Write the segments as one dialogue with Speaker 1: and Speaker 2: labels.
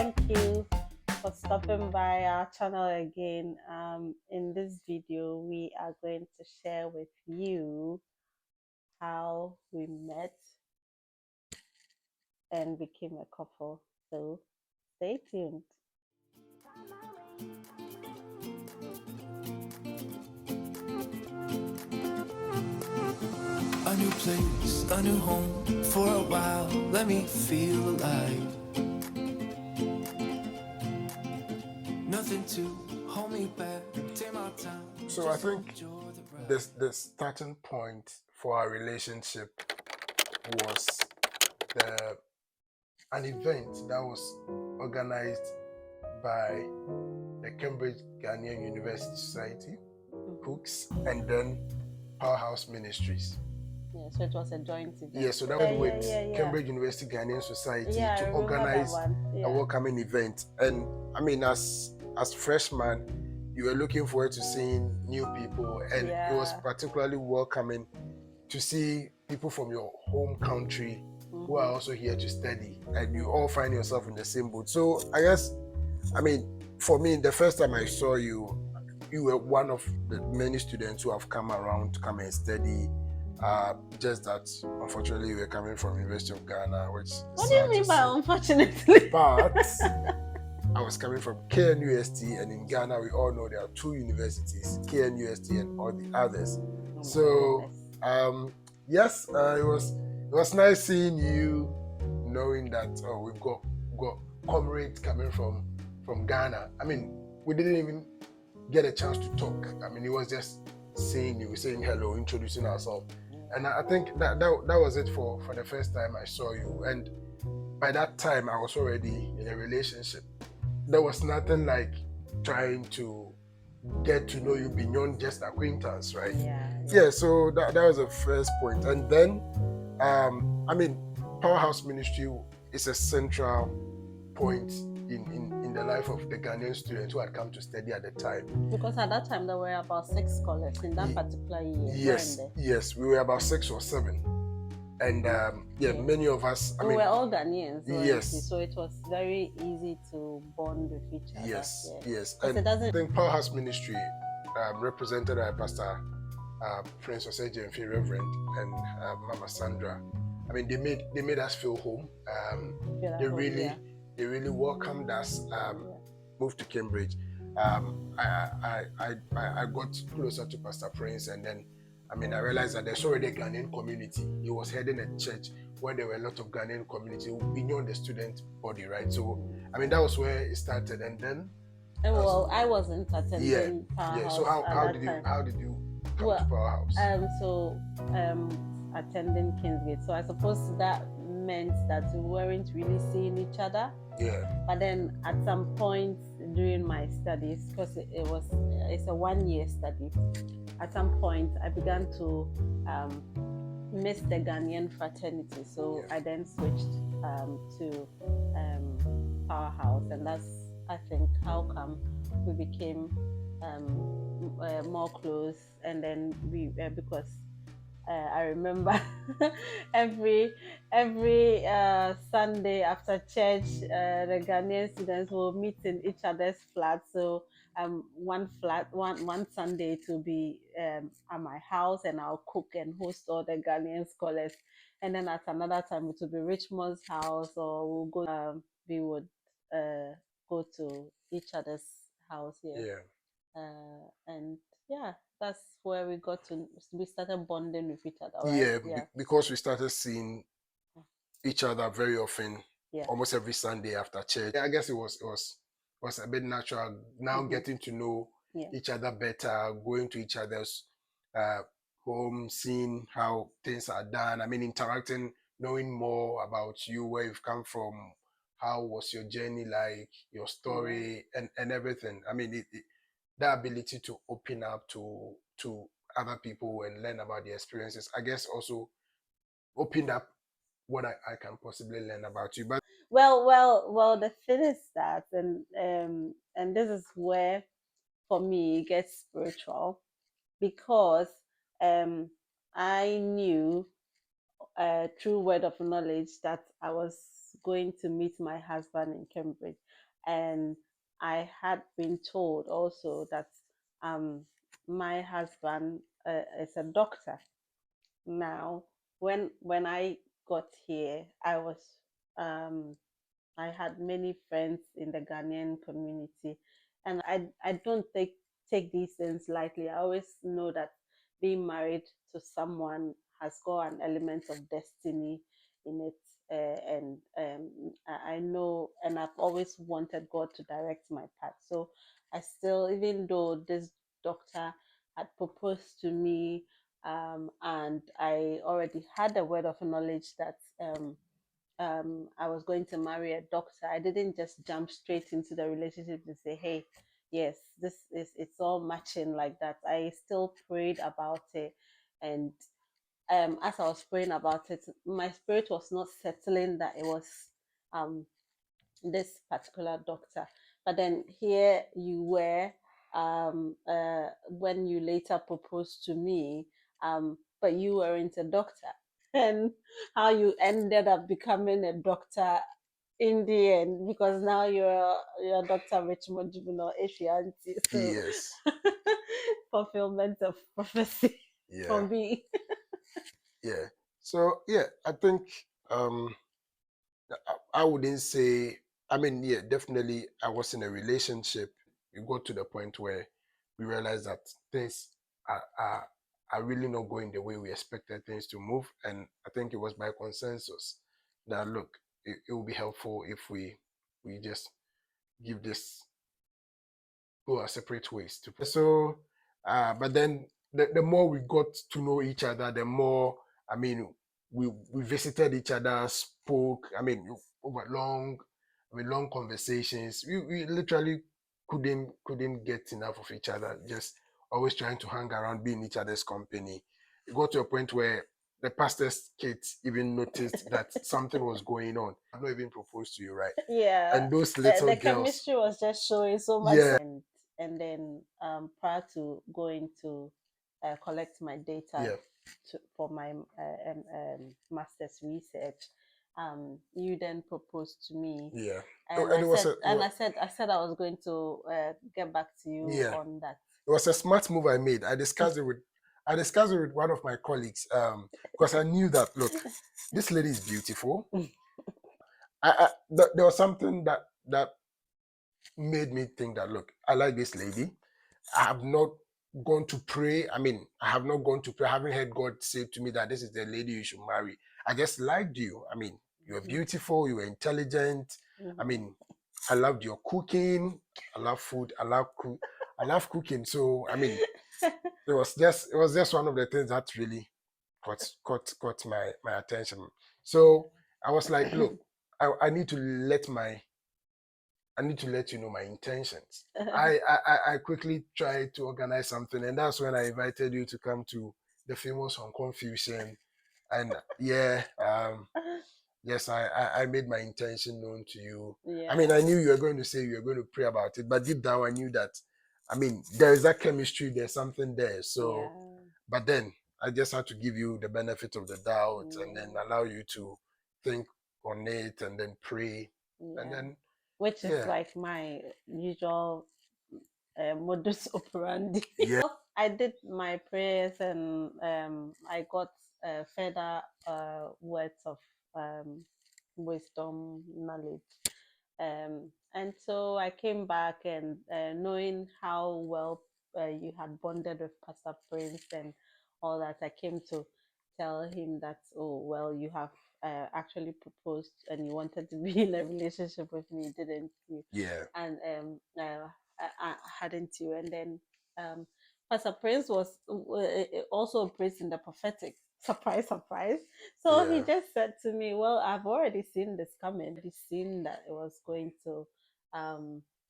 Speaker 1: thank you for stopping by our channel again. In this video, we are going to share with you how we met and became a couple. So stay tuned.
Speaker 2: A new place, a new home for a while. Let me feel alive. Nothing to hold me back. Take my time.
Speaker 3: So I think the starting point for our relationship was an event that was organized by the Cambridge Ghanaian University Society, Hooks, and then Powerhouse Ministries.
Speaker 1: Yeah, so it was a joint event.
Speaker 3: Yeah, so that was with Cambridge University Ghanaian Society to organize a welcoming event. And I mean, as freshmen, you were looking forward to seeing new people, and it was particularly welcoming to see people from your home country who are also here to study, and you all find yourself in the same boat. So I guess, I mean, for me, the first time I saw you, you were one of the many students who have come around to come and study. Just that, unfortunately, you were coming from University of Ghana, which.
Speaker 1: What do you mean by unfortunately?
Speaker 3: But I was coming from KNUST, and in Ghana, we all know there are two universities, KNUST and all the others. So, yes, it was nice seeing you, knowing that we've got comrades coming from Ghana. I mean, we didn't even get a chance to talk. I mean, it was just seeing you, saying hello, introducing ourselves. And I think that was it for the first time I saw you. And by that time, I was already in a relationship. There was nothing like trying to get to know you beyond just acquaintance, right? Yeah, so that was the first point. And then, I mean, Powerhouse Ministry is a central point in the life of the Ghanaian students who had come to study at the time.
Speaker 1: Because at that time there were about 6 scholars in that particular year.
Speaker 3: Yes, we were about 6 or 7. And many of us,
Speaker 1: we were all Ghanaians.
Speaker 3: Yes.
Speaker 1: So it was very easy to bond with each other.
Speaker 3: Yes. And I think Powerhouse Ministry, represented by Pastor Prince Oseje and Reverend and Mama Sandra. I mean, they made us feel home. They really welcomed us. Moved to Cambridge. I got closer to Pastor Prince, and then I mean, I realized that there's already a Ghanaian community. He was heading a church where there were a lot of Ghanaian community beyond the student body, right? So, I mean, that was where it started, and then.
Speaker 1: Well, I wasn't attending Powerhouse.
Speaker 3: So how did you come to Powerhouse?
Speaker 1: Attending Kingsgate. So I suppose that meant that we weren't really seeing each other.
Speaker 3: Yeah.
Speaker 1: But then at some point during my studies, because it's a 1-year study, at some point I began to miss the Ghanaian fraternity. So I then switched to Powerhouse, and that's, I think, how come we became more close. And then we because I remember every Sunday after church, the Ghanaian students will meet in each other's flats. So one Sunday to be at my house, and I'll cook and host all the Ghanaian scholars. And then at another time it will be Richmond's house, or we'll go. We would go to each other's house here. And that's where we started bonding with each other, right?
Speaker 3: Because we started seeing each other very often, almost every Sunday after church. I guess it was a bit natural now, getting to know each other better, going to each other's home, seeing how things are done. I mean, interacting, knowing more about you, where you've come from, how was your journey like, your story, and everything. I mean, the ability to open up to other people and learn about their experiences, I guess, also opened up what I can possibly learn about you. But
Speaker 1: well, the thing is that, and this is where for me it gets spiritual, because I knew through word of knowledge that I was going to meet my husband in Cambridge, and I had been told also that my husband is a doctor. Now, when I got here, um, I had many friends in the Ghanaian community, and I don't take these things lightly. I always know that being married to someone has got an element of destiny in it, and I know, and I've always wanted God to direct my path. So I still, even though this doctor had proposed to me, and I already had a word of knowledge that I was going to marry a doctor, I didn't just jump straight into the relationship to say, hey, yes, this is it's all matching like that. I still prayed about it, and as I was praying about it, my spirit was not settling that it was um this particular doctor. But then here you were, when you later proposed to me, but you weren't a doctor, and how you ended up becoming a doctor in the end, because now you're Dr. Richmond Juvenile Asianti. So
Speaker 3: Yes.
Speaker 1: fulfillment of prophecy for
Speaker 3: Yeah.
Speaker 1: me.
Speaker 3: Yeah. So yeah, I think um I wouldn't say, I mean, yeah, definitely I was in a relationship. We got to the point where we realized that things are really not going the way we expected things to move. And I think it was by consensus that look, it will be helpful if we just give this go our separate ways to so but then the more we got to know each other, the more, I mean, we visited each other, spoke, I mean, over long, I mean, long conversations. We literally couldn't get enough of each other, just always trying to hang around, be in each other's company. It got to a point where the pastor's kids even noticed that something was going on. I've not even proposed to you, right?
Speaker 1: Yeah,
Speaker 3: And those little
Speaker 1: the
Speaker 3: girls,
Speaker 1: chemistry was just showing so much.
Speaker 3: yeah,
Speaker 1: And then prior to going to collect my data
Speaker 3: yeah,
Speaker 1: for my master's research, you then proposed to me,
Speaker 3: yeah. Oh,
Speaker 1: and
Speaker 3: and
Speaker 1: I
Speaker 3: it was
Speaker 1: said,
Speaker 3: a
Speaker 1: I was going to get back to you
Speaker 3: yeah,
Speaker 1: on that.
Speaker 3: it was a smart move I made. I discussed it with one of my colleagues because I knew that look, this lady is beautiful. There was something that made me think that look, I like this lady. I have not gone to pray. I mean, I have not gone to pray. I haven't heard God say to me that this is the lady you should marry. I just liked you. I mean, you were beautiful, you were intelligent. I
Speaker 1: Mhm.
Speaker 3: mean, I loved your cooking. I love food. I love cooking. So I mean, it was just one of the things that really caught my attention. So I was like, look, I need to I need to let you know my intentions. I quickly tried to organize something, and that's when I invited you to come to the famous on Confusion. And yeah, yes, I made my intention known to you. I mean,
Speaker 1: Yeah,
Speaker 3: I knew you were going to say you were going to pray about it, but deep down I knew that, I mean, there is that chemistry, there's something there.
Speaker 1: yeah,
Speaker 3: So, but then I just had to give you the benefit of the doubt and then
Speaker 1: yeah,
Speaker 3: allow you to think on it and then pray. And
Speaker 1: yeah.
Speaker 3: then,
Speaker 1: Which is
Speaker 3: yeah,
Speaker 1: like my usual modus operandi.
Speaker 3: yeah,
Speaker 1: I did my prayers, and I got further words of um, wisdom, knowledge. And so I came back, and knowing how well you had bonded with Pastor Prince and all that, I came to tell him that, oh, well, you have actually proposed and you wanted to be in a relationship with me, didn't you?
Speaker 3: yeah,
Speaker 1: And hadn't you? And then Pastor Prince was also praised in the prophetic. Surprise, surprise. So he
Speaker 3: yeah.
Speaker 1: just said to me, well, I've already seen this coming, seen that it was going to,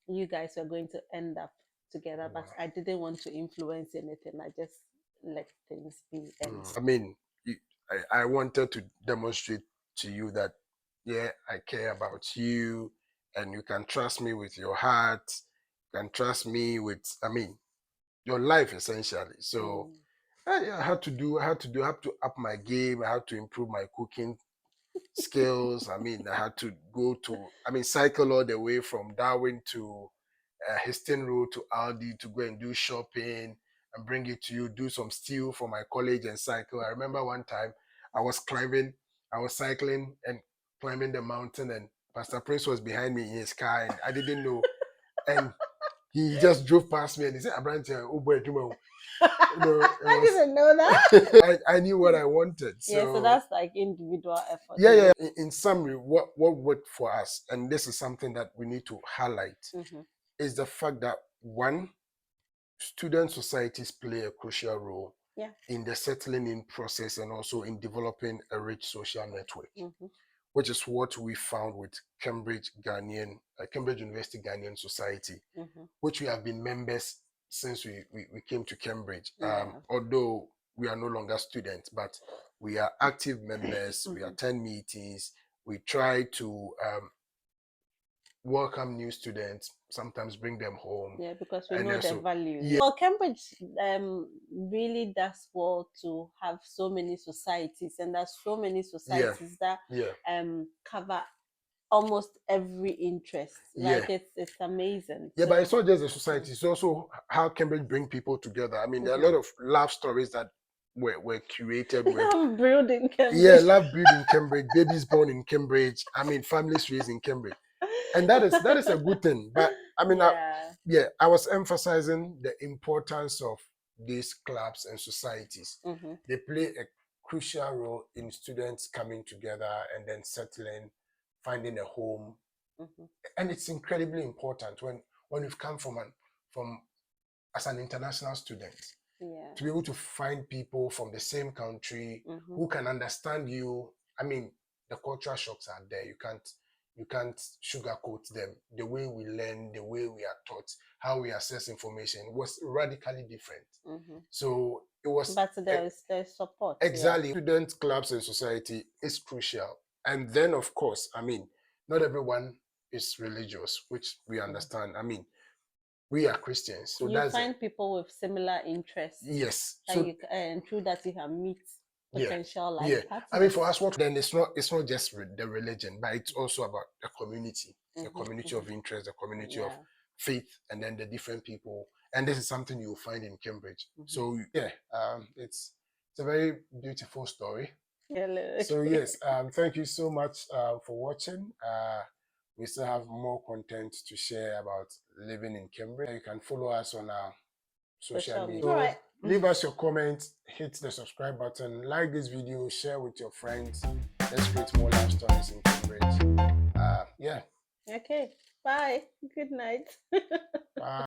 Speaker 1: you guys were going to end up together, but
Speaker 3: Wow.
Speaker 1: I didn't want to influence anything. I just let things be. And
Speaker 3: I mean, I wanted to demonstrate to you that, yeah, I care about you and you can trust me with your heart. You can trust me with, I mean, your life essentially. So,
Speaker 1: mm,
Speaker 3: I had to up my game. I had to improve my cooking skills. I mean, I had to cycle all the way from Darwin to Hastings Road to Aldi to go and do shopping and bring it to you, do some steal for my college and cycle. I remember one time I was cycling and climbing the mountain, and Pastor Prince was behind me in his car, and I didn't know. And he just drove past me and he said, Abrante, oh boy,
Speaker 1: I didn't know that.
Speaker 3: I knew what I wanted.
Speaker 1: So that's like individual effort.
Speaker 3: Yeah. In summary, what worked for us, and this is something that we need to highlight, is the fact that one, student societies play a crucial role in the settling in process and also in developing a rich social network, which is what we found with Cambridge University Ghanaian Society, which we have been members since we came to Cambridge. Although we are no longer students, but we are active members. We attend meetings. We try to welcome new students, sometimes bring them home.
Speaker 1: Yeah, because we know their value. Yeah. Well, Cambridge really does well to have so many societies, and there's so many societies that cover almost every interest. Like it's amazing.
Speaker 3: Yeah, but it's not just the society, it's also how Cambridge bring people together. I mean, there are a lot of love stories that were curated with
Speaker 1: love brewed in Cambridge.
Speaker 3: Yeah, love brewed in Cambridge, babies born in Cambridge. I mean, families raised in Cambridge. And that is a good thing. But I mean, I was emphasizing the importance of these clubs and societies. They play a crucial role in students coming together and then settling, finding a home. And it's incredibly important when you've come from as an international student to be able to find people from the same country who can understand you. I mean, the cultural shocks are there. You can't sugarcoat them. The way we learn, the way we are taught, how we access information was radically different. So it was.
Speaker 1: But there's support.
Speaker 3: Exactly. Student clubs and society is crucial. And then, of course, I mean, not everyone is religious, which we understand. I mean, we are Christians. So
Speaker 1: you find people with similar interests.
Speaker 3: Yes.
Speaker 1: And through that you can meet potential partners.
Speaker 3: I mean, for us, then it's not just the religion, but it's also about the community, the community of interest, the community of faith, and then the different people. And this is something you'll find in Cambridge. So it's a very beautiful story. So yes, thank you so much for watching. We still have more content to share about living in Cambridge. You can follow us on our social media.
Speaker 1: All right.
Speaker 3: Leave us your comments, hit the subscribe button, like this video, share with your friends. Let's create more life stories in Cambridge.
Speaker 1: Okay. Bye. Good night.
Speaker 3: Bye.